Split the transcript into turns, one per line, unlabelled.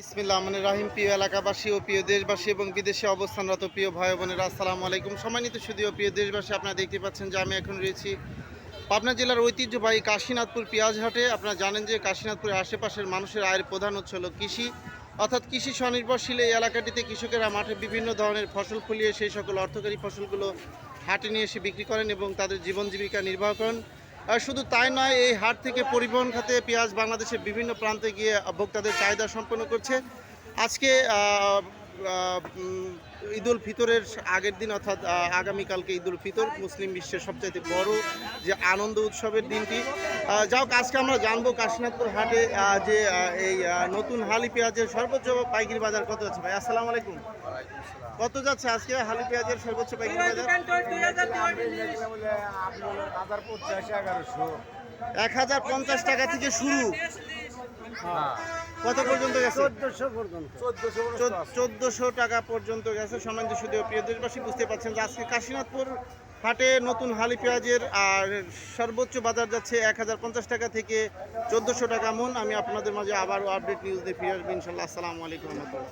বিসমিল্লাহ রহমানির রহিম। প্রিয় এলাকাবাসী ও প্রিয় দেশবাসী এবং বিদেশে অবস্থানরত প্রিয় ভাই বোনেরা, আসসালামু আলাইকুম। সম্মানিত সুধী ও প্রিয় দেশবাসী, আপনারা দেখতে পাচ্ছেন যে আমি এখন রয়েছি পাবনা জেলার ঐতিহ্যবাহী কাশীনাথপুর পেঁয়াজহাটে। আপনারা জানেন যে কাশীনাথপুরের আশেপাশের মানুষের আয়ের প্রধান উৎস হলো কৃষি, অর্থাৎ কৃষি স্বনির্ভরশীল এই এলাকাটিতে কৃষকেরা মাঠে বিভিন্ন ধরনের ফসল ফলিয়ে সেই সকল অর্থকরী ফসলগুলো হাটে নিয়ে এসে বিক্রি করেন এবং তাদের জীবন জীবিকা নির্বাহ করেন। আর শুধু তাই নয়, এই হাট থেকে পরিবহন খাতে পেঁয়াজ বাংলাদেশের বিভিন্ন প্রান্তে গিয়ে ভোক্তাদের চাহিদা সম্পন্ন করছে। আজকে ঈদুল ফিতরের আগের দিন, অর্থাৎ আগামীকালকে ঈদুল ফিতর, মুসলিম বিশ্বের সবচাইতে বড় যে আনন্দ উৎসবের দিনটি। যাও আজকে আমরা জানবো কাশীনাথপুর হাটে যে এই নতুন হালি পেঁয়াজের সর্বোচ্চ পাইকারি বাজার কত আছে। ভাই আসসালামু আলাইকুম, কত যাচ্ছে আজকে হালি পেঁয়াজের সর্বোচ্চ পাইকারি বাজার? 1050 টাকা থেকে শুরু, কত পর্যন্ত গেছে? 1400 টাকা পর্যন্ত গেছে। সম্মানিত সুধী ও প্রিয় দেশবাসী, বুঝতে পারছেন যে আজকে কাশীনাথপুর হাটে নতুন হালি পেঁয়াজের আর সর্বোচ্চ বাজার যাচ্ছে 1050 টাকা থেকে 1400 টাকা মন। আমি আপনাদের মাঝে আবারও আপডেট নিউজ দিয়ে ফিরে আসবো ইনশাল্লাহ। আসসালামু আলাইকুম রহমতুল্লাহ।